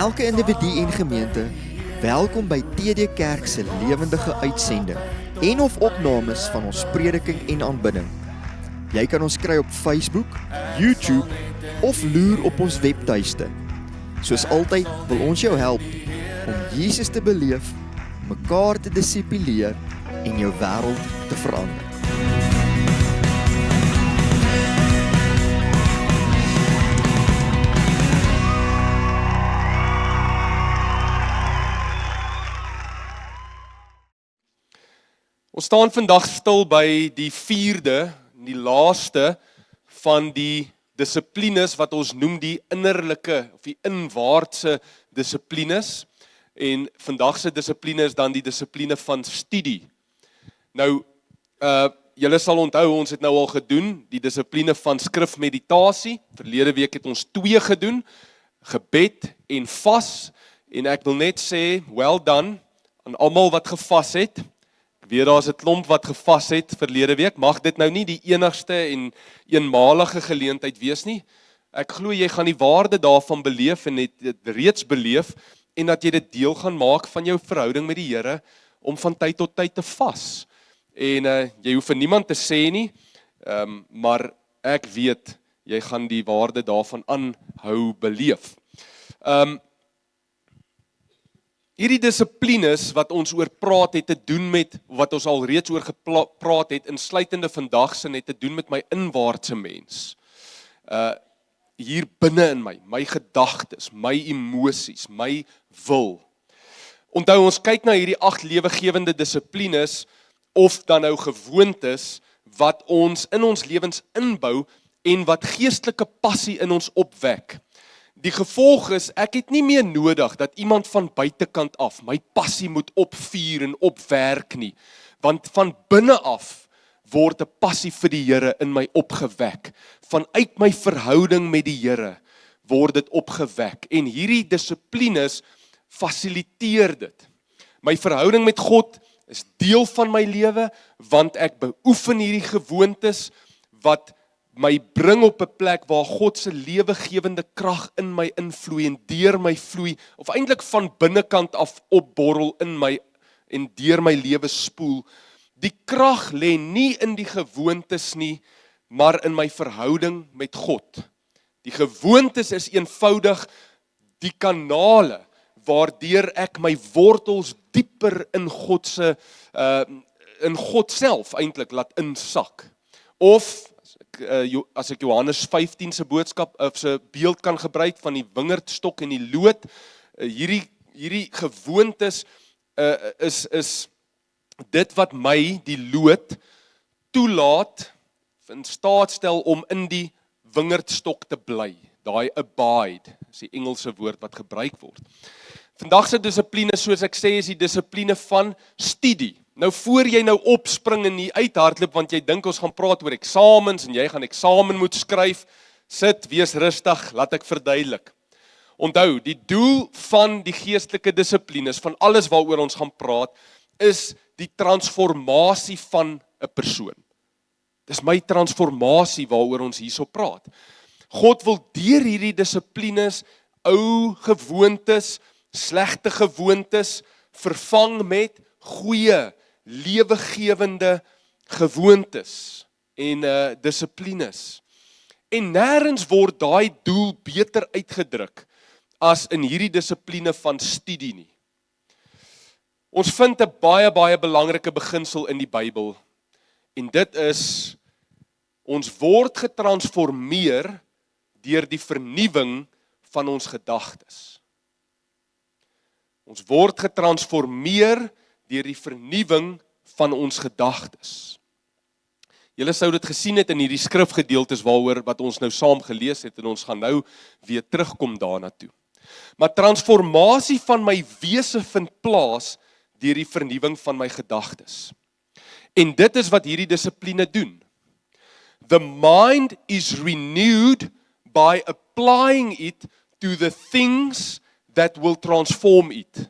elke individu en gemeente, welkom by TD Kerk se lewendige uitsending en of opnames van ons prediking en aanbidding. Jy kan ons kry op Facebook, YouTube of loer op ons webtuiste. Soos altyd wil ons jou help om Jesus te beleef, mekaar te disipuleer en jou wêreld te verander. Ons staan vandag stil by die 4de, die laaste van die dissiplines wat ons noem die innerlike of die inwaartse dissiplines. En vandag se dissipline is dan die dissipline van studie. Nou, julle sal onthou, ons het nou al gedoen, die dissipline van skrifmeditasie. Verlede week het ons 2 gedoen, gebed en vas. En ek wil net sê, well done aan almal wat gevas het. Weer daar's 'n klomp wat gevas het verlede week, mag dit nou nie die enigste en eenmalige geleentheid wees nie. Ek glo jy gaan die waarde daarvan beleef en het dit reeds beleef en dat jy dit deel gaan maak van jou verhouding met die Here om van tyd tot tyd te vas. En jy hoef vir niemand te sê nie, maar ek weet jy gaan die waarde daarvan aanhou beleef. Hierdie dissiplines wat ons oor praat het te doen met, wat ons al reeds oor gepraat het, insluitende vandag se het te doen met my inwaartse mens. Hier binne in my gedagtes, my emosies, my wil. Onthou, ons kyk na hierdie 8 lewegewende dissiplines, of dan nou gewoontes, wat ons in ons lewens inbou, en wat geestelike passie in ons opwek. Die gevolg is, ek het nie meer nodig dat iemand van buitekant af my passie moet opvuur en opwerk nie, want van binne af word 'n passie vir die Here in my opgewek. Vanuit my verhouding met die Here word dit opgewek en hierdie dissiplines fasiliteer dit. My verhouding met God is deel van my lewe, want ek beoefen hierdie gewoontes wat my bring op 'n plek waar God se lewegewende krag in my invloei en deur my vloei, of eintlik van binnekant af opborrel in my en deur my lewe spoel. Die krag lê nie in die gewoontes nie, maar in my verhouding met God. Die gewoontes is eenvoudig die kanale waardeur ek my wortels dieper in God se in God self eintlik laat insak. Of as ek Johannes 15 se boodskap of se beeld kan gebruik van die wingerdstok en die loot, hierdie gewoontes is dit wat my die loot toelaat, in staat stel om in die wingerdstok te bly. Daai abide is die Engelse woord wat gebruik word. Vandag se dissipline, soos ek sê, is die dissipline van studie. Nou voor jy nou opspring en nie uithardloop, want jy dink ons gaan praat oor eksamens en jy gaan eksamen moet skryf, sit, wees rustig, laat ek verduidelik. Onthou, die doel van die geestelike dissiplines, van alles waaroor ons gaan praat, is die transformasie van 'n persoon. Dis my transformasie waaroor ons hierso praat. God wil deur hierdie dissiplines ou gewoontes, slegte gewoontes vervang met goeie, lewegewende gewoontes en dissiplines. En nêrens word daai doel beter uitgedruk as in hierdie dissipline van studie nie. Ons vind 'n baie belangrike beginsel in die Bybel en dit is, ons word getransformeer deur die vernuwing van ons gedagtes. Ons word getransformeer deur die vernuwing van ons gedagtes. Julle sou dit gesien het in hierdie skrifgedeeltes waaroor wat ons nou saam gelees het en ons gaan nou weer terugkom daarna toe. Maar transformasie van my wese vind plaas deur die vernuwing van my gedagtes. En dit is wat hierdie dissipline doen. The mind is renewed by applying it to the things that will transform it.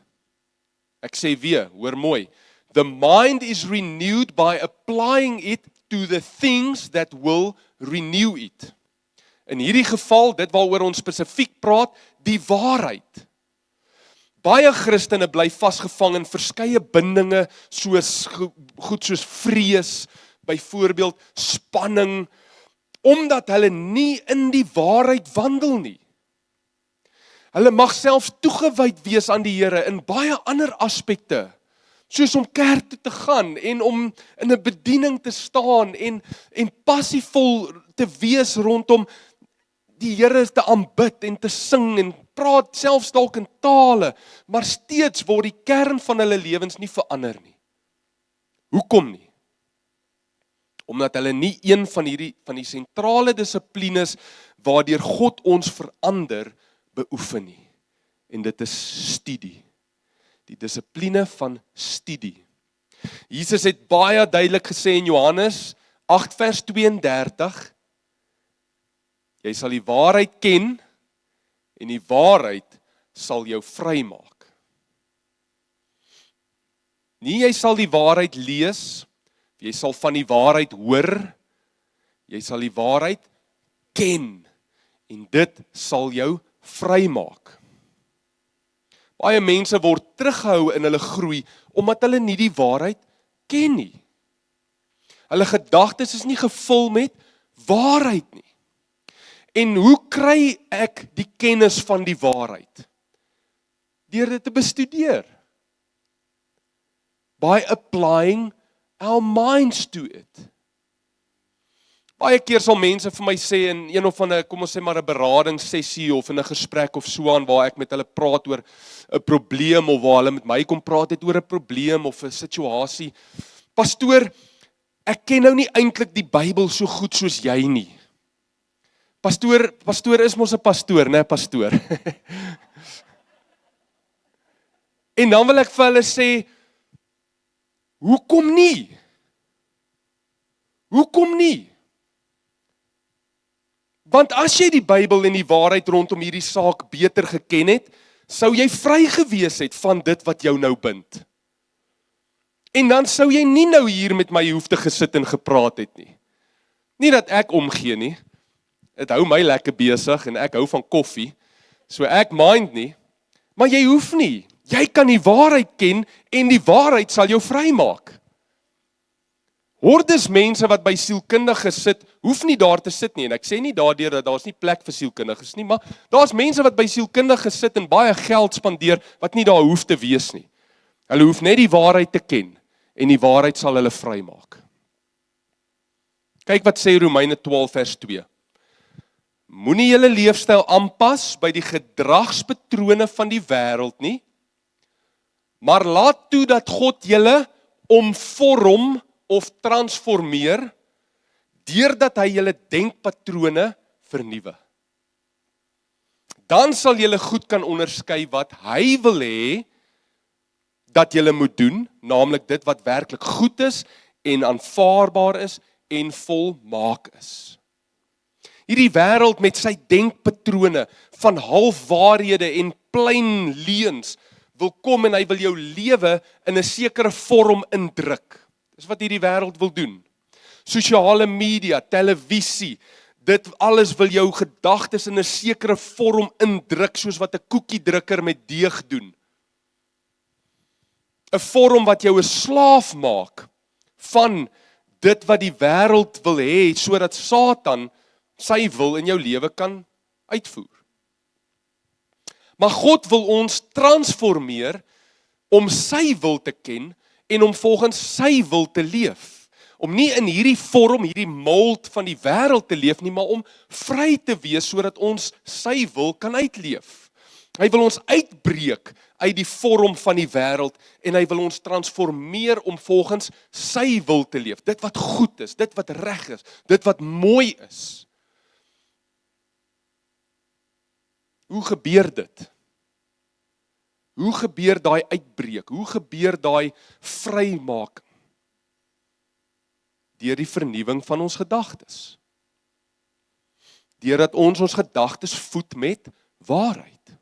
Ek sê weer, hoor mooi. The mind is renewed by applying it to the things that will renew it. In hierdie geval, dit waaroor ons spesifiek praat, die waarheid. Baie Christene bly vasgevang in verskeie bindinge, goed soos vrees, byvoorbeeld spanning, omdat hulle nie in die waarheid wandel nie. Hulle mag selfs toegewyd wees aan die Here in baie ander aspekte, soos om kerk toe te gaan en om in 'n bediening te staan en passievol te wees rondom die Here te aanbid en te sing en praat selfs dalk in tale, maar steeds word die kern van hulle lewens nie verander nie. Hoekom nie? Omdat hulle nie een van die sentrale dissiplines waardeur God ons verander beoefen nie. En dit is studie. Die dissipline van studie. Jesus het baie duidelik gesê in Johannes 8 vers 32, jy sal die waarheid ken en die waarheid sal jou vrymaak. Nie jy sal die waarheid lees, jy sal van die waarheid hoor, jy sal die waarheid ken en dit sal jou vrymaak. Baie mense word teruggehou in hulle groei omdat hulle nie die waarheid ken nie. Hulle gedagtes is nie gevul met waarheid nie. En hoe kry ek die kennis van die waarheid? Deur dit te bestudeer. By applying our minds to it. Baie keer sal mense vir my sê in een of ander, kom ons sê maar 'n beradingssessie of in 'n gesprek of so aan waar ek met hulle praat oor 'n probleem of waar hulle met my kom praat het oor 'n probleem of 'n situasie. Pastoor, ek ken nou nie eintlik die Bybel so goed soos jy nie. Pastoor is mos 'n pastoor, né, pastoor? En dan wil ek vir hulle sê, hoekom nie? Hoekom nie? Want as jy die Bybel en die waarheid rondom hierdie saak beter geken het, sou jy vry gewees het van dit wat jou nou bind. En dan sou jy nie nou hier met my hoef te gesit en gepraat het nie. Nie dat ek omgee nie. Dit hou my lekker besig en ek hou van koffie, so ek mind nie, maar jy hoef nie. Jy kan die waarheid ken en die waarheid sal jou vrymaak. Hordes mense wat by sielkundiges sit, hoef nie daar te sit nie, en ek sê nie daardeur dat daar's nie plek vir sielkundiges nie, maar daar's mense wat by sielkundiges sit en baie geld spandeer, wat nie daar hoef te wees nie. Hulle hoef net die waarheid te ken, en die waarheid sal hulle vrymaak. Kyk wat sê Romeine 12 vers 2. Moenie julle leefstyl aanpas by die gedragspatrone van die wêreld nie, maar laat toe dat God julle omvorm of transformeer, deurdat hy julle denkpatrone vernuwe. Dan sal julle goed kan onderskei wat hy wil hê dat julle moet doen, naamlik dit wat werklik goed is en aanvaarbaar is en volmaak is. Hierdie wêreld met sy denkpatrone van halfwaarhede en plain leuns wil kom en hy wil jou lewe in 'n sekere vorm indruk. Dis wat hierdie wêreld wil doen. Sosiale media, televisie, dit alles wil jou gedagtes in 'n sekere vorm indruk, soos wat 'n koekiedrukker met deeg doen. 'n Vorm wat jou 'n slaaf maak van dit wat die wêreld wil hê, sodat Satan sy wil in jou lewe kan uitvoer. Maar God wil ons transformeer om sy wil te ken en om volgens sy wil te leef. Om nie in hierdie vorm, hierdie mold van die wêreld te leef nie, maar om vry te wees sodat ons sy wil kan uitleef. Hy wil ons uitbreek uit die vorm van die wêreld en hy wil ons transformeer om volgens sy wil te leef. Dit wat goed is, dit wat reg is, dit wat mooi is. Hoe gebeur dit? Hoe gebeur daai uitbreek? Hoe gebeur daai vrymaking? Deur die vernuwing van ons gedagtes. Deurdat ons gedagtes voed met waarheid.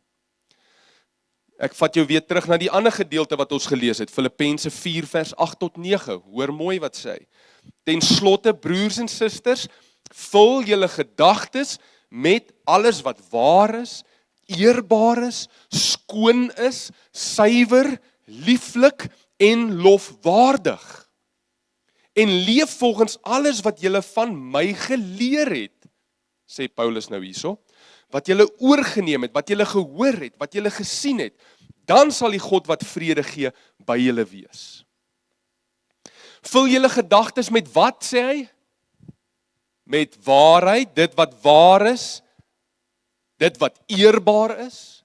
Ek vat jou weer terug na die ander gedeelte wat ons gelees het, Filippense 4 vers 8 tot 9. Hoor mooi wat sê hy. Ten slotte, broers en susters, vul julle gedagtes met alles wat waar is, eerbaar is, skoon is, suiwer, lieflik en lofwaardig. En leef volgens alles wat julle van my geleer het, sê Paulus nou hierso, wat julle oorgeneem het, wat julle gehoor het, wat julle gesien het, dan sal die God wat vrede gee by julle wees. Vul julle gedagtes met wat, sê hy? Met waarheid, dit wat waar is, dit wat eerbaar is,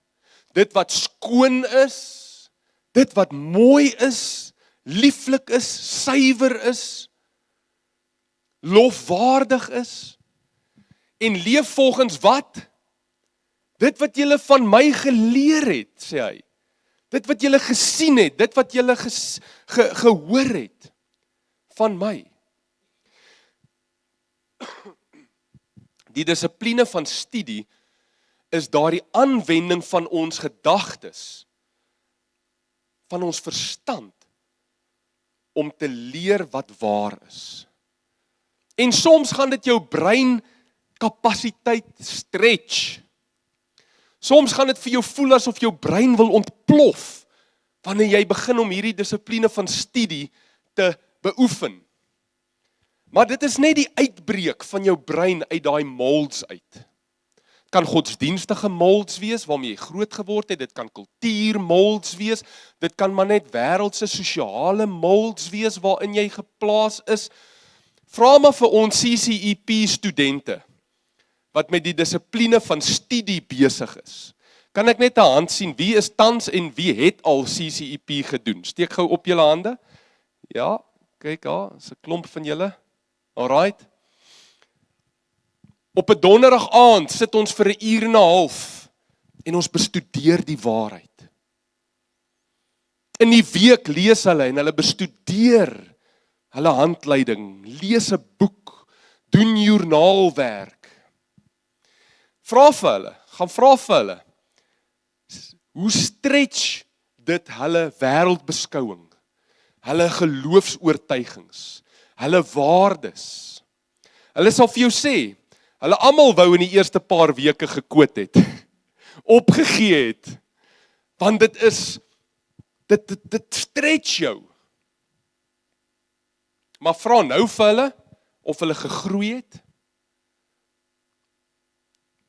dit wat skoon is, dit wat mooi is, lieflik is, suiwer is, lofwaardig is, en leef volgens wat? Dit wat julle van my geleer het, sê hy. Dit wat julle gesien het, dit wat julle gehoor het van my. Die dissipline van studie is daardie aanwending van ons gedagtes, van ons verstand, om te leer wat waar is. En soms gaan dit jou brein kapasiteit stretch. Soms gaan dit vir jou voel asof jou brein wil ontplof, wanneer jy begin om hierdie dissipline van studie te beoefen. Maar dit is net die uitbreek van jou brein uit daai molds uit. Kan godsdienstige molds wees, waarmee jy groot geword het, dit kan kultuurmolds wees, dit kan maar net wêreldse sosiale molds wees, waarin jy geplaas is. Vra maar vir ons CCEP studente, wat met die dissipline van studie besig is. Kan ek net 'n hand sien, wie is tans en wie het al CCEP gedoen? Steek gou op julle hande. Ja, kyk daar, is 'n klomp van julle. Alright. Op 'n donderdag aand sit ons vir 'n uur en 'n half en ons bestudeer die waarheid. In die week lees hulle en hulle bestudeer hulle handleiding, lees 'n boek, doen joernaalwerk. Vra vir hulle, gaan vra vir hulle, hoe stretch dit hulle wêreldbeskouing, hulle geloofsoortuigings, hulle waardes. Hulle sal vir jou sê, hulle almal wou in die eerste paar weke gekwoot het, opgegee het, want dit stretch jou. Maar vra nou vir hulle, of hulle gegroei het.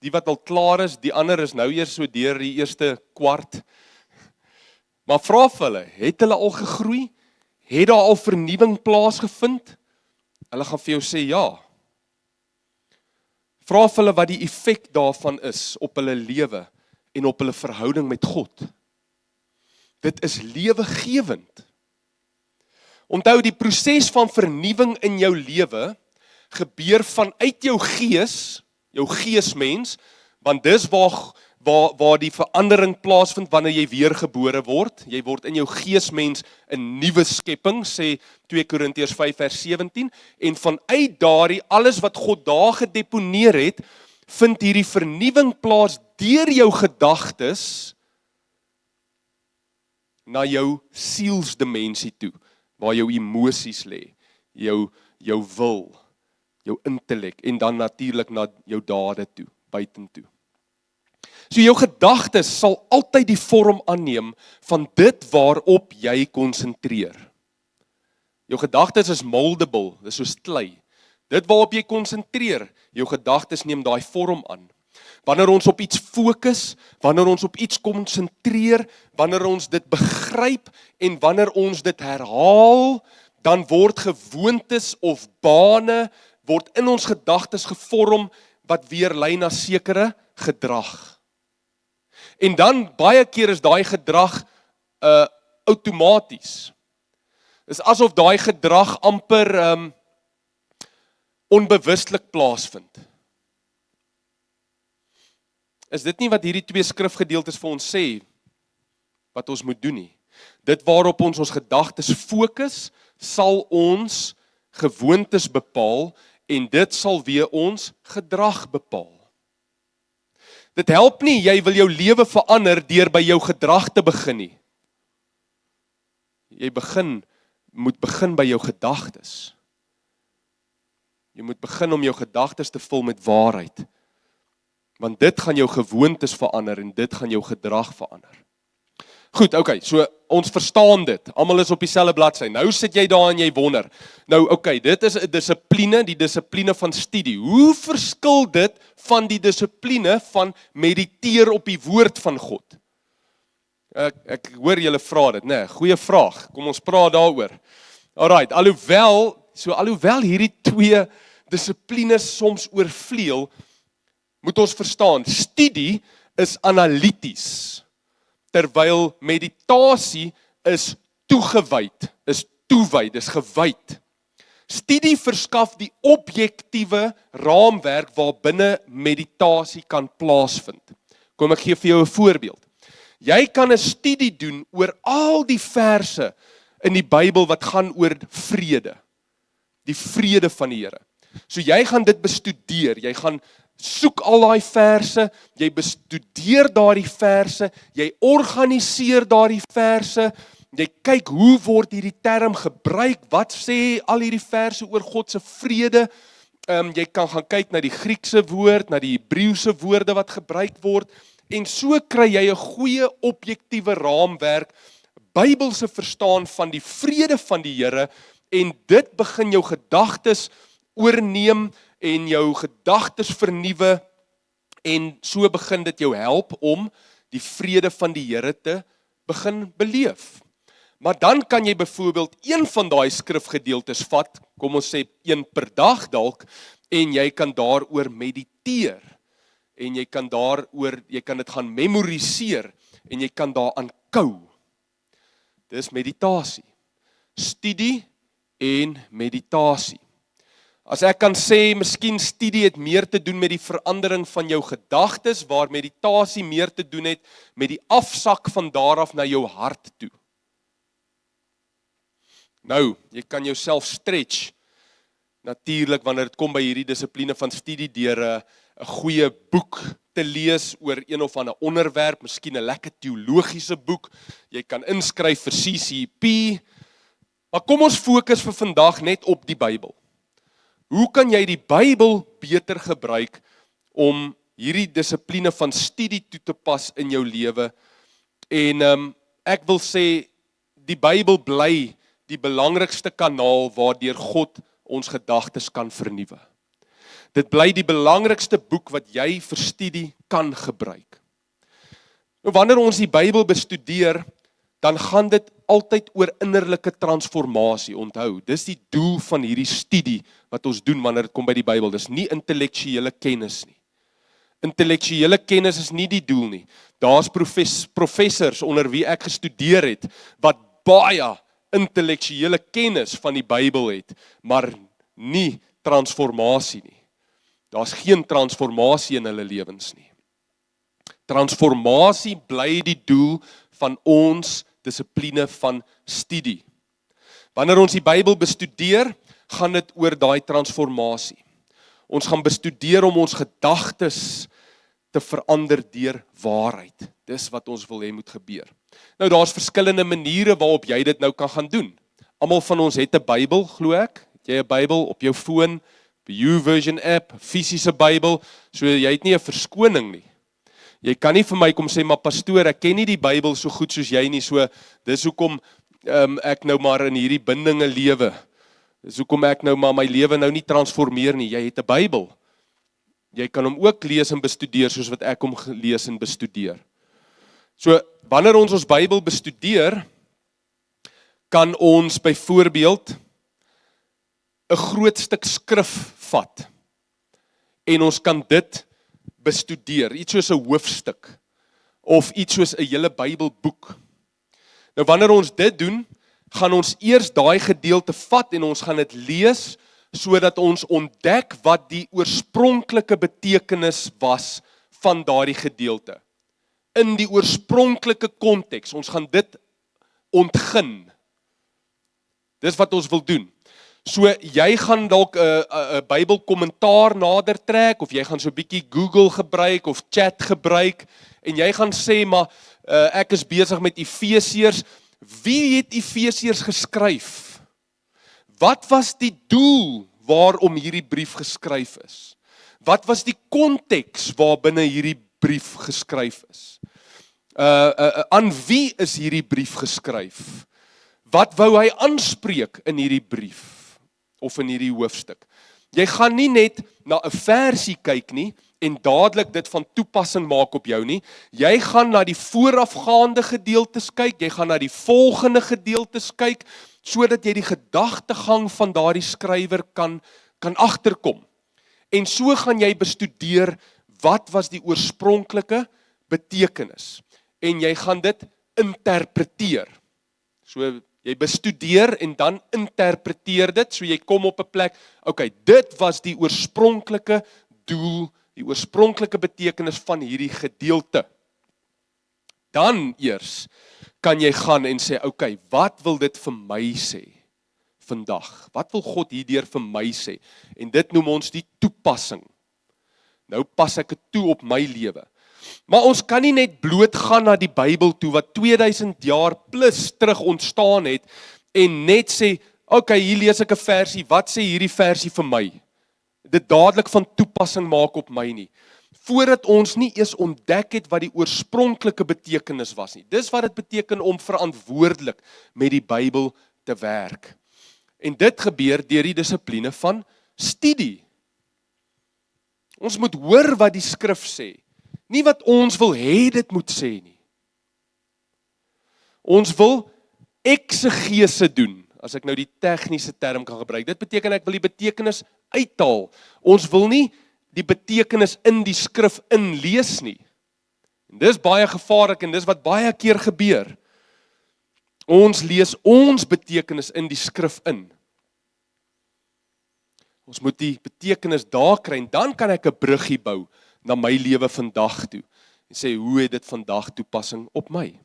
Die wat al klaar is, die ander is nou eers so deur die eerste kwart. Maar vra vir hulle, het hulle al gegroei? Het daar al vernuwing plaasgevind? Hulle gaan vir jou sê ja. Vra vir hulle wat die effek daarvan is op hulle lewe en op hulle verhouding met God. Dit is lewegewend. Onthou, die proses van vernuwing in jou lewe gebeur vanuit jou geesmens, want dis waar die verandering plaasvind wanneer jy weergebore word. Jy word in jou geesmens 'n nuwe skepping, sê 2 Korintiërs 5 vers 17, en vanuit daardie alles wat God daar gedeponeer het, vind hierdie vernuwing plaas deur jou gedagtes na jou sielsdimensie toe, waar jou emosies lê, jou wil, jou intellek, en dan natuurlik na jou dade toe, buitentoe. So jou gedagtes sal altyd die vorm aanneem van dit waarop jy konsentreer. Jou gedagtes is moldable, dis soos klei. Dit waarop jy konsentreer, jou gedagtes neem daai vorm aan. Wanneer ons op iets fokus, wanneer ons op iets konsentreer, wanneer ons dit begryp en wanneer ons dit herhaal, dan word gewoontes of bane word in ons gedagtes gevorm wat weer lei na sekere gedrag. En dan baie keer is daai gedrag outomaties. Dis asof daai gedrag amper onbewustelik plaasvind. Is dit nie wat hierdie 2 skrifgedeeltes vir ons sê, wat ons moet doen nie? Dit waarop ons gedagtes fokus, sal ons gewoontes bepaal, en dit sal weer ons gedrag bepaal. Dit help nie, jy wil jou lewe verander deur by jou gedrag te begin nie. Jy moet begin by jou gedagtes. Jy moet begin om jou gedagtes te vul met waarheid. Want dit gaan jou gewoontes verander en dit gaan jou gedrag verander. Goed, okay, so ons verstaan dit. Almal is op dieselfde bladsy. Nou sit jy daar en jy wonder. Nou, okay, dit is 'n dissipline, die dissipline van studie. Hoe verskil dit van die dissipline van mediteer op die woord van God? Ek hoor julle vra dit, né? Goeie vraag. Kom ons praat daaroor. Alright, alhoewel hierdie twee dissiplines soms oorvleuel, moet ons verstaan, studie is analities, terwyl meditasie is toegewyd, is gewyd. Studie verskaf die objektiewe raamwerk waarbinne meditasie kan plaasvind. Kom ek gee vir jou 'n voorbeeld. Jy kan 'n studie doen oor al die verse in die Bybel wat gaan oor vrede. Die vrede van die Here. So jy gaan dit bestudeer, jy gaan soek al daai verse, jy bestudeer daardie verse, jy organiseer daardie verse, jy kyk hoe word hierdie term gebruik, wat sê al hierdie verse oor God se vrede. Jy kan gaan kyk na die Griekse woord, na die Hebreëse woorde wat gebruik word, en so kry jy 'n goeie objektiewe raamwerk, Bybelse verstaan van die vrede van die Here, en dit begin jou gedagtes oorneem en jou gedagtes vernuwe, en so begin dit jou help om die vrede van die Here te begin beleef. Maar dan kan jy byvoorbeeld een van daai skrifgedeeltes vat, kom ons sê een per dag dalk, en jy kan daaroor mediteer, en jy kan dit gaan memoriseer, en jy kan daaraan kou. Dis meditasie. Studie en meditasie. As ek kan sê, miskien studie het meer te doen met die verandering van jou gedagtes, waar meditasie meer te doen het met die afsak van daaraf na jou hart toe. Nou, jy kan jouself stretch, natuurlik wanneer dit kom by hierdie dissipline van studie, deur 'n goeie boek te lees oor een of ander onderwerp, miskien 'n lekker teologiese boek, jy kan inskryf vir CCP, maar kom ons fokus vir vandag net op die Bybel. Hoe kan jy die Bybel beter gebruik om hierdie dissipline van studie toe te pas in jou lewe? En ek wil sê, die Bybel bly die belangrikste kanaal waardeur God ons gedagtes kan vernuwe. Dit bly die belangrikste boek wat jy vir studie kan gebruik. Nou, wanneer ons die Bybel bestudeer, dan gaan dit altyd oor innerlike transformasie. Onthou, dis die doel van hierdie studie wat ons doen wanneer dit kom by die Bybel. Dis nie intellektuele kennis nie. Intellektuele kennis is nie die doel nie. Daar's professors onder wie ek gestudeer het, wat baie intellektuele kennis van die Bybel het, maar nie transformasie nie. Daar's geen transformasie in hulle lewens nie. Transformasie bly die doel van ons dissipline van studie. Wanneer ons die Bybel bestudeer, gaan dit oor daai transformasie. Ons gaan bestudeer om ons gedagtes te verander deur waarheid. Dis wat ons wil hê moet gebeur. Nou, daar's verskillende maniere waarop jy dit nou kan gaan doen. Almal van ons het 'n Bybel, glo ek. Het jy 'n Bybel op jou foon, die YouVersion app, fisiese Bybel, so jy het nie 'n verskoning nie. Jy kan nie vir my kom sê, maar pastoor, ek ken nie die Bybel so goed soos jy nie, so dis hoekom ek nou maar in hierdie bindinge lewe. Dis hoekom ek nou maar my lewe nou nie transformeer nie. Jy het 'n Bybel. Jy kan hom ook lees en bestudeer soos wat ek hom lees en bestudeer. So, wanneer ons Bybel bestudeer, kan ons byvoorbeeld 'n groot stuk skrif vat en ons kan dit bestudeer, iets soos 'n hoofstuk of iets soos 'n hele Bybelboek. Nou wanneer ons dit doen, gaan ons eers daai gedeelte vat en ons gaan dit lees sodat ons ontdek wat die oorspronklike betekenis was van daardie gedeelte. In die oorspronklike konteks, ons gaan dit ontgin. Dis wat ons wil doen. So jy gaan dalk 'n Bybelkommentaar nader trek, of jy gaan so 'n bietjie Google gebruik of chat gebruik, en jy gaan sê, maar ek is besig met Efesiërs. Wie het Efesiërs geskryf? Wat was die doel waarom hierdie brief geskryf is? Wat was die konteks waarbinne hierdie brief geskryf is? Aan wie is hierdie brief geskryf? Wat wou hy aanspreek in hierdie brief of in hierdie hoofstuk? Jy gaan nie net na 'n versie kyk nie en dadelik dit van toepassing maak op jou nie. Jy gaan na die voorafgaande gedeeltes kyk, jy gaan na die volgende gedeeltes kyk, sodat jy die gedagtegang van daardie skrywer kan agterkom. En so gaan jy bestudeer wat was die oorspronklike betekenis. En jy gaan dit interpreteer. So jy bestudeer en dan interpreteer dit, so jy kom op 'n plek, okay, dit was die oorspronklike doel, die oorspronklike betekenis van hierdie gedeelte. Dan eers kan jy gaan en sê, okay, wat wil dit vir my sê vandag? Wat wil God hierdeur vir my sê? En dit noem ons die toepassing. Nou pas ek dit toe op my lewe. Maar ons kan nie net bloot gaan na die Bybel toe wat 2000 jaar plus terug ontstaan het en net sê, okay, hier lees ek 'n versie, wat sê hierdie versie vir my? Dit dadelik van toepassing maak op my nie. Voordat ons nie eers ontdek het wat die oorspronklike betekenis was nie. Dis wat dit beteken om verantwoordelik met die Bybel te werk. En dit gebeur deur die dissipline van studie. Ons moet hoor wat die skrif sê. Nie wat ons wil hê dit moet sê nie. Ons wil eksegese doen, as ek nou die tegniese term kan gebruik. Dit beteken ek wil die betekenis uithaal. Ons wil nie die betekenis in die skrif inlees nie. En dis baie gevaarlik en dis wat baie keer gebeur. Ons lees ons betekenis in die skrif in. Ons moet die betekenis daar kry en dan kan ek 'n bruggie bou na my lewe vandag toe en sê, hoe het dit vandag toepassing op my?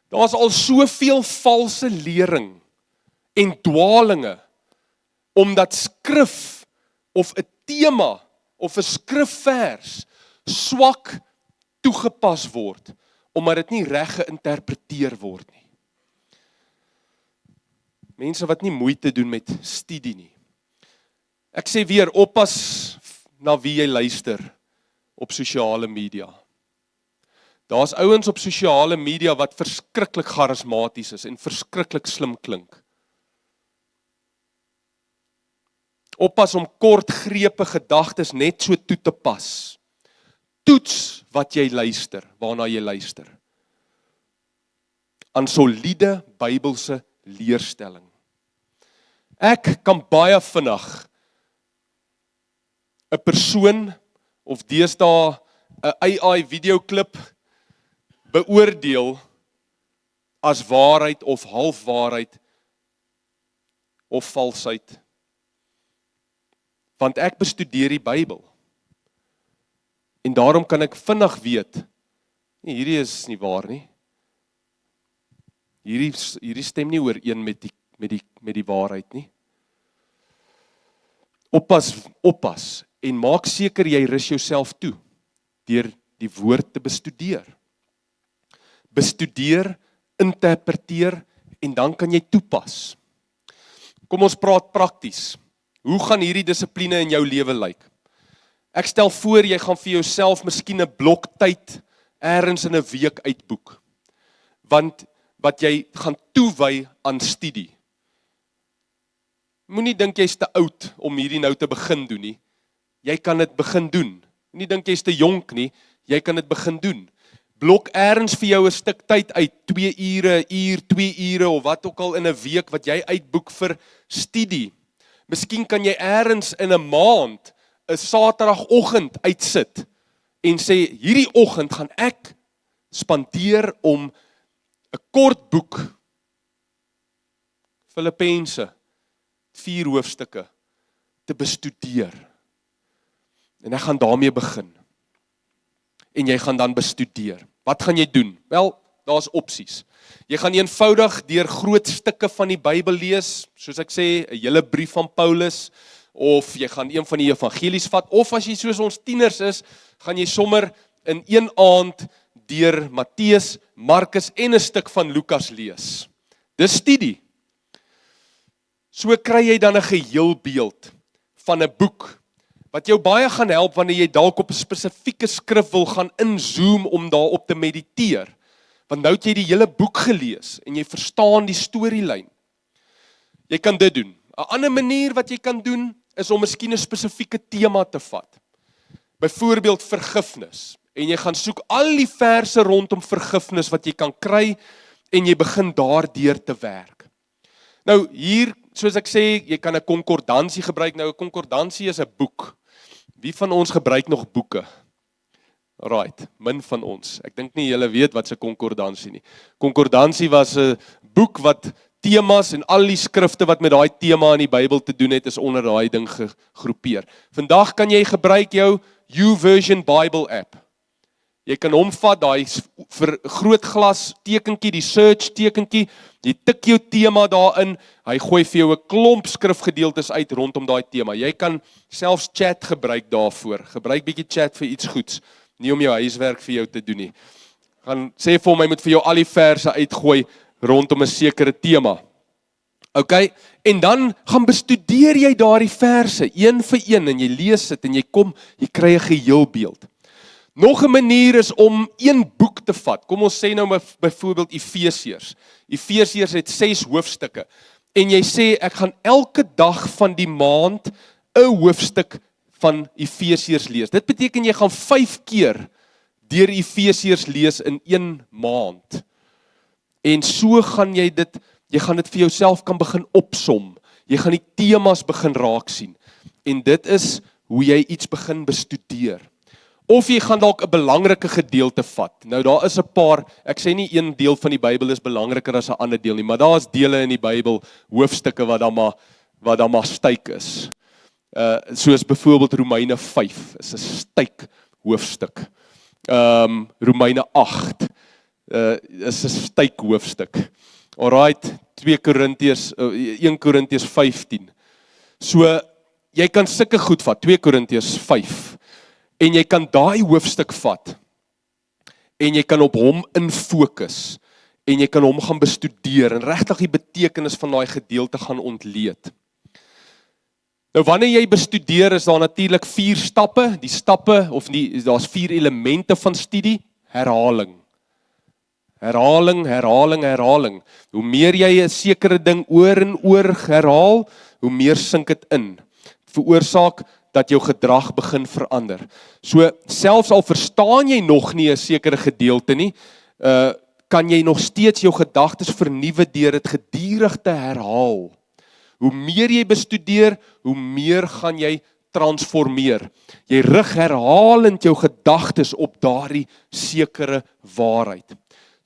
Daar's al soveel valse lering en dwalinge, omdat skrif of 'n tema of 'n skrifvers swak toegepas word, omdat dit nie reg geïnterpreteer word nie. Mense wat nie moeite doen met studie nie. Ek sê weer, oppas na wie jy luister op sosiale media. Daar's ouens op sosiale media wat verskriklik charismaties is en verskriklik slim klink. Oppas om kortgrepe gedagtes net so toe te pas. Toets wat jy luister, waarna jy luister. Aan soliede Bybelse leerstelling. Ek kan baie vinnig 'n persoon of deesdae 'n AI videoklip beoordeel as waarheid of halfwaarheid of valsheid. Want ek bestudeer die Bybel. En daarom kan ek vinnig weet, nee, hierdie is nie waar nie. Hierdie stem nie ooreen met die waarheid nie. Oppas en maak seker jy rus jouself toe deur die woord te bestudeer. Bestudeer, interpreteer en dan kan jy toepas. Kom ons praat prakties. Hoe gaan hierdie dissipline in jou lewe lyk? Ek stel voor jy gaan vir jouself miskien 'n blok tyd ergens in 'n week uitboek. Want wat jy gaan toewy aan studie. Moenie dink jy's te oud om hierdie nou te begin doen nie. Jy kan dit begin doen. Moenie dink jy's te jonk nie, jy kan dit begin doen. Blok ergens vir jou 'n stuk tyd uit, 2 ure, 1 uur, 2 ure of wat ook al in 'n week wat jy uitboek vir studie. Miskien kan jy ergens in 'n maand 'n Saterdagoggend uitsit en sê hierdie oggend gaan ek spandeer om 'n kort boek, Filippense, 4 hoofstukke, te bestudeer. En ek gaan daarmee begin. En jy gaan dan bestudeer. Wat gaan jy doen? Wel, daar's opsies. Jy gaan eenvoudig deur groot stukke van die Bybel lees, soos ek sê, 'n hele brief van Paulus, of jy gaan een van die evangelies vat, of as jy soos ons tieners is, gaan jy sommer in een aand deur Matteus, Markus en 'n stuk van Lukas lees. Dis studie. So kry jy dan 'n geheel beeld van 'n boek wat jou baie gaan help wanneer jy dalk op 'n spesifieke skrif wil gaan inzoom om daarop te mediteer. Want nou het jy die hele boek gelees en jy verstaan die storielyn. Jy kan dit doen. 'n Ander manier wat jy kan doen is om miskien 'n spesifieke tema te vat. Byvoorbeeld vergifnis. En jy gaan soek al die verse rondom vergifnis wat jy kan kry en jy begin daardeur te werk. Nou hier, soos ek sê, jy kan 'n konkordansie gebruik. Nou 'n konkordansie is 'n boek. Wie van ons gebruik nog boeke? Right, min van ons. Ek dink nie julle weet wat 'n konkordansie nie. Konkordansie was 'n boek wat temas en al die skrifte wat met daai tema in die Bybel te doen het, is onder daai ding gegroepeer. Vandag kan jy gebruik jou YouVersion Bible app. Jy kan hom vat, daai vergrootglas tekentjie, die search tekentjie, jy tik jou tema daarin, hy gooi vir jou 'n klomp skrifgedeeltes uit rondom daai tema. Jy kan selfs chat gebruik daarvoor. Gebruik bietjie chat vir iets goeds, nie om jou huiswerk vir jou te doen nie. Gaan sê vir hom, hy moet vir jou al die verse uitgooi rondom 'n sekere tema. OK, en dan gaan bestudeer jy daardie verse, een vir een, en jy lees dit en jy kry 'n geheelbeeld. Nog 'n manier is om een boek te vat. Kom ons sê nou byvoorbeeld Efesiërs. Efesiërs het 6 hoofstukke. En jy sê, ek gaan elke dag van die maand 'n hoofstuk van Efesiërs lees. Dit beteken jy gaan 5 keer deur Efesiërs lees in 1 maand. En so gaan jy dit vir jouself kan begin opsom. Jy gaan die temas begin raak sien. En dit is hoe jy iets begin bestudeer. Of jy gaan dalk 'n belangrike gedeelte vat. Nou daar is 'n paar, ek sê nie een deel van die Bybel is belangriker as 'n ander deel nie, maar daar is dele in die Bybel, hoofstukke wat dan maar styk is. Soos byvoorbeeld Romeine 5 is 'n styk hoofstuk. Romeine 8 is 'n styk hoofstuk. Alright, 1 Korintiërs 15. So jy kan sulke goed vat, 2 Korintiërs 5. En jy kan daai hoofstuk vat, en jy kan op hom infokus, en jy kan hom gaan bestudeer, en regtig die betekenis van daai gedeelte gaan ontleed. Nou wanneer jy bestudeer, is daar natuurlik 4 stappe, daar's 4 elemente van studie, herhaling. Herhaling. Hoe meer jy 'n sekere ding oor en oor herhaal, hoe meer sink dit in. Veroorsaak dat jou gedrag begin verander. So, selfs al verstaan jy nog nie 'n sekere gedeelte nie, kan jy nog steeds jou gedagtes vernuwe deur dit gedurig te herhaal. Hoe meer jy bestudeer, hoe meer gaan jy transformeer. Jy rig herhalend jou gedagtes op daardie sekere waarheid.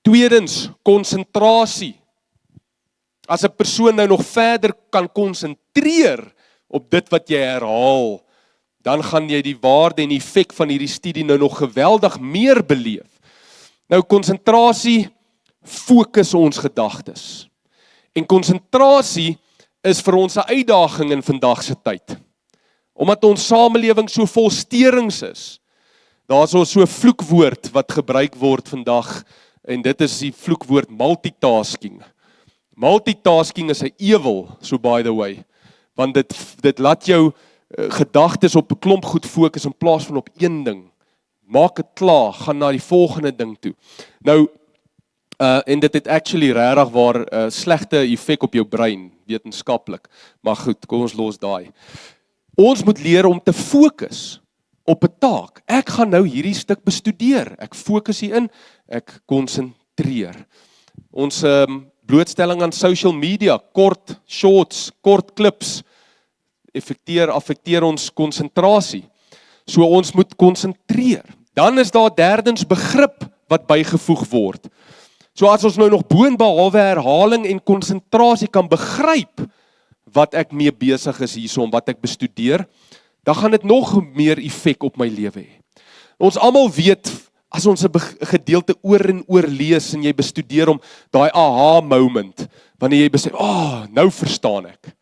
Tweedens, konsentrasie. As 'n persoon nou nog verder kan konsentreer op dit wat jy herhaal, dan gaan jy die waarde en effek van hierdie studie nou nog geweldig meer beleef. Nou konsentrasie fokus ons gedagtes. En konsentrasie is vir ons 'n uitdaging in vandag se tyd. Omdat ons samelewing so vol sterings is. Daar's so 'n vloekwoord wat gebruik word vandag, en dit is die vloekwoord multitasking. Multitasking is 'n ewel, so by the way, want dit laat jou gedagtes op 'n klomp goed fokus in plaas van op een ding. Maak dit klaar, gaan na die volgende ding toe. Nou, en dit het actually regtig waar slegte effek op jou brein, wetenskaplik. Maar goed, kom ons los daai. Ons moet leer om te fokus op 'n taak. Ek gaan nou hierdie stuk bestudeer. Ek fokus hierin, ek konsentreer. Ons blootstelling aan social media, kort shorts, kort klips, affekteer ons konsentrasie. So ons moet konsentreer. Dan is daar derdens begrip wat bygevoeg word. So as ons nou nog boonbehalwe herhaling en konsentrasie kan begryp wat ek mee besig is hierso, wat ek bestudeer, dan gaan dit nog meer effek op my lewe hê. Ons almal weet, as ons 'n gedeelte oor en oor lees en jy bestudeer om daai aha moment, wanneer jy besef, nou verstaan ek.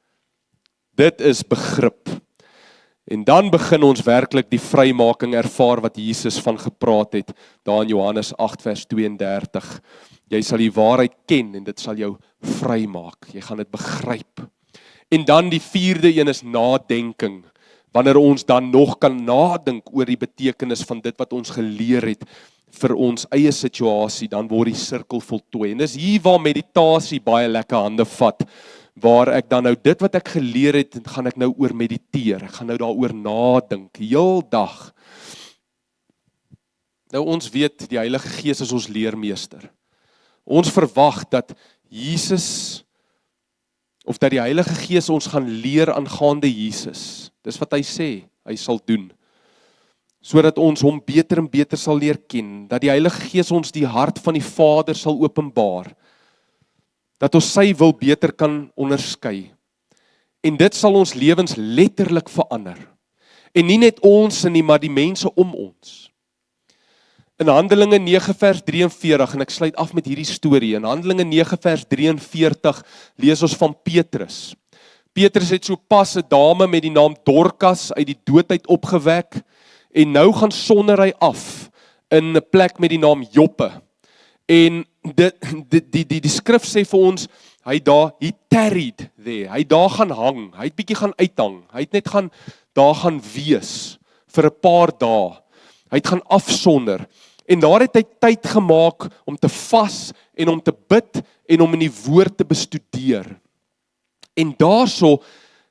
Dit is begrip. En dan begin ons werklik die vrymaking ervaar wat Jesus van gepraat het, daar in Johannes 8 vers 32. Jy sal die waarheid ken en dit sal jou vrymaak. Jy gaan dit begryp. En dan die 4de een is nadenking. wanneer ons dan nog kan nadink oor die betekenis van dit wat ons geleer het vir ons eie situasie, dan word die sirkel voltooi. En dis hier waar meditasie baie lekker hande vat, waar ek dan nou dit wat ek geleer het, gaan ek nou oor mediteer, ek gaan nou daaroor nadink, heel dag. Nou ons weet, die Heilige Gees is ons leermeester. Ons verwag dat Jesus, of dat die Heilige Gees ons gaan leer aangaande Jesus. Dis wat hy sê, hy sal doen. Sodat ons hom beter en beter sal leer ken, dat die Heilige Gees ons die hart van die Vader sal openbaar, dat ons sy wil beter kan onderskei. En dit sal ons lewens letterlik verander. En nie net ons nie, maar die mense om ons. In Handelinge 9 vers 43, en ek sluit af met hierdie storie, in Handelinge 9 vers 43 lees ons van Petrus. Petrus het so pas 'n dame met die naam Dorcas uit die dood uit opgewek, en nou gaan sonder hy af in 'n plek met die naam Joppe. En die skrif sê vir ons, he tarried there, hy daar gaan hang, hy het bietjie gaan uithang, hy het net daar gaan wees, vir 'n paar dae, hy het gaan afsonder, en daar het hy tyd gemaak om te vas, en om te bid, en om in die woord te bestudeer. En daarso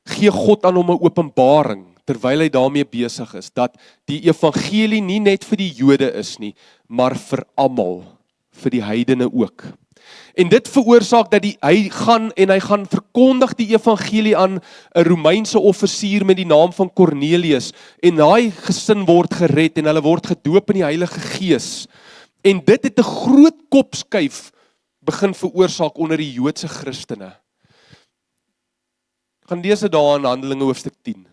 gee God aan hom 'n openbaring, terwyl hy daarmee besig is, dat die evangelie nie net vir die Jode is nie, maar vir almal, vir die heidene ook. En dit veroorsaak dat hy gaan verkondig die evangelie aan 'n Romeinse offisier met die naam van Cornelius, en daai gesin word gered, en hulle word gedoop in die Heilige Gees. En dit het 'n groot kopskuif begin veroorsaak onder die Joodse Christene. Gaan lees dit daar in Handelinge hoofstuk 10.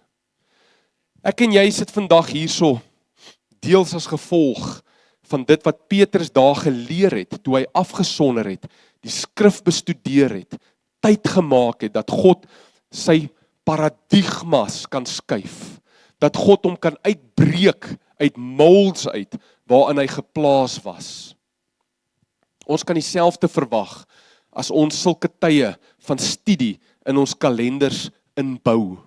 Ek en jy sit vandag hierso, deels as gevolg van dit wat Petrus daar geleer het, toe hy afgesonder het, die skrif bestudeer het, tyd gemaak het, dat God sy paradigmas kan skuif, dat God hom kan uitbreek uit molds uit, waarin hy geplaas was. Ons kan dieselfde verwag, as ons sulke tye van studie in ons kalenders inbou.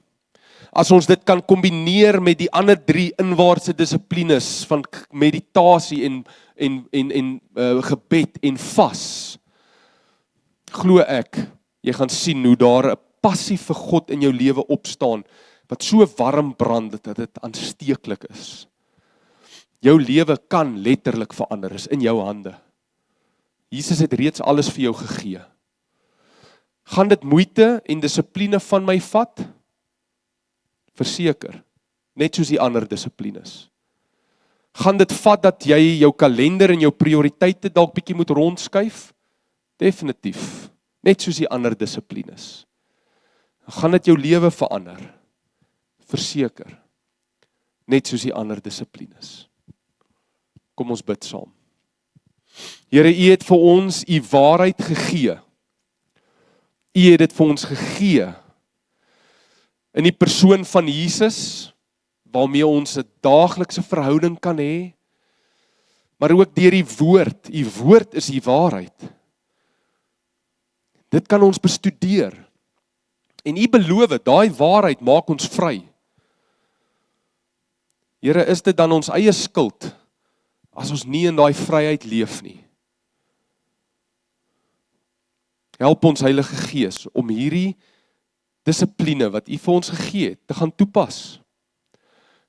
As ons dit kan kombineer met die ander 3 inwaartse dissiplines van meditasie en gebed en vas, glo ek, jy gaan sien hoe daar 'n passie vir God in jou lewe opstaan, wat so warm brand dat dit aansteeklik is. Jou lewe kan letterlik verander, is in jou hande. Jesus het reeds alles vir jou gegee. Gaan dit moeite en dissipline van my vat? Verseker, net soos die ander dissiplines. Gaan dit vat dat jy jou kalender en jou prioriteite dalk bietjie moet rondskuif? Definitief, net soos die ander dissiplines. Gaan dit jou lewe verander? Verseker, net soos die ander dissiplines. Kom ons bid saam. Here, U het vir ons U waarheid gegee. U het dit vir ons gegee in die persoon van Jesus, waarmee ons 'n daaglikse verhouding kan hê, maar ook deur die woord. U woord is die waarheid. Dit kan ons bestudeer. En U beloof, daai waarheid maak ons vry. Here, is dit dan ons eie skuld, as ons nie in daai vryheid leef nie? Help ons Heilige Gees om hierdie dissipline wat U vir ons gegee het, te gaan toepas.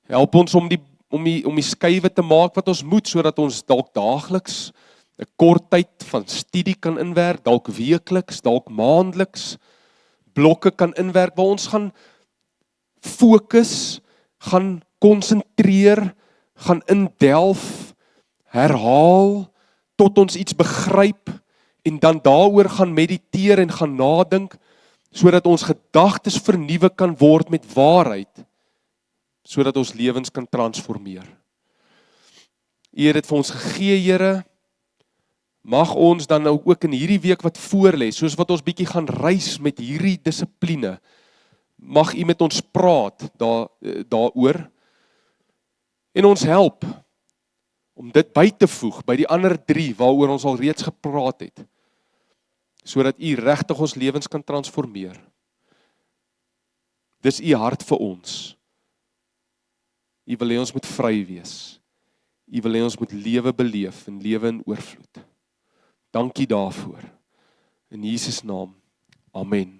Help ons om die skuwe te maak wat ons moet, sodat ons dalk daagliks 'n kort tyd van studie kan inwerk, dalk weekliks, dalk maandeliks, blokke kan inwerk, waar ons gaan fokus, gaan konsentreer, gaan indelf, herhaal, tot ons iets begryp, en dan daaroor gaan mediteer en gaan nadink, sodat ons gedagtes vernuwe kan word met waarheid, sodat ons lewens kan transformeer. U het dit vir ons gegee, Here. Mag ons dan nou ook in hierdie week wat voorlê, soos wat ons bietjie gaan reis met hierdie dissipline, mag U met ons praat daaroor, en ons help om dit by te voeg by die ander 3 waaroor ons al reeds gepraat het, sodat U regtig ons lewens kan transformeer. Dis U hart vir ons. U wil hê ons moet vry wees. U wil hê ons moet lewe beleef en lewe in oorvloed. Dankie daarvoor. In Jesus naam. Amen.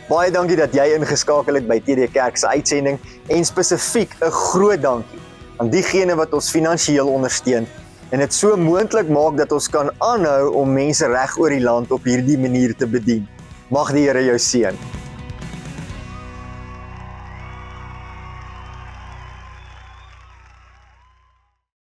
Baie dankie dat jy ingeskakel het by TD Kerk se uitsending en spesifiek 'n groot dankie aan diegene wat ons finansiëel ondersteun en dit so moontlik maak dat ons kan aanhou om mense reg oor die land op hierdie manier te bedien. Mag die Here jou seën.